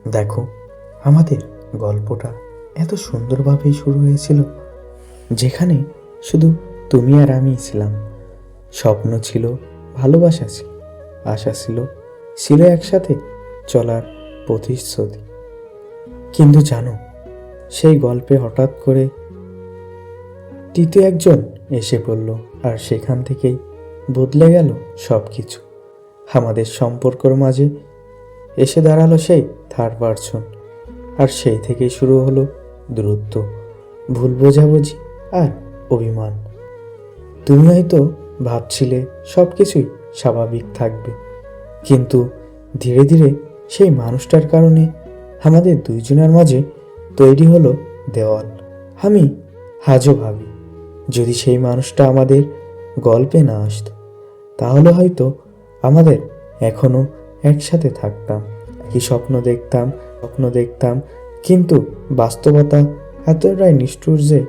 দেখো, আমাদের গল্পটা এত সুন্দরভাবেই শুরু হয়েছিল, যেখানে শুধু তুমি আর আমি ছিলাম। স্বপ্ন ছিল, ভালোবাসা ছিল, আশা ছিল, ছিল একসাথে চলার প্রতিশ্রুতি। কিন্তু জানো, সেই গল্পে হঠাৎ করে তৃতীয় একজন এসে পড়ল, আর সেখান থেকেই বদলে গেল সব কিছু। আমাদের সম্পর্কর মাঝে এসে দাঁড়ালো সেই থার্ড পারসন, আর সেই থেকেই শুরু হলো দূরত্ব, ভুল বোঝাবুঝি আর অভিমান। তুমি হয়তো ভাবছিলে সব কিছুই স্বাভাবিক থাকবে, কিন্তু ধীরে ধীরে সেই মানুষটার কারণে আমাদের দুইজনের মাঝে তৈরি হলো দেওয়াল। আমি আজও ভাবি, যদি সেই মানুষটা আমাদের গল্পে না আসতো, তাহলে হয়তো আমাদের এখনো একসাথে থাকতাম, একই স্বপ্ন দেখতাম, কিন্তু বাস্তবতা এতটাই নিষ্ঠুর যে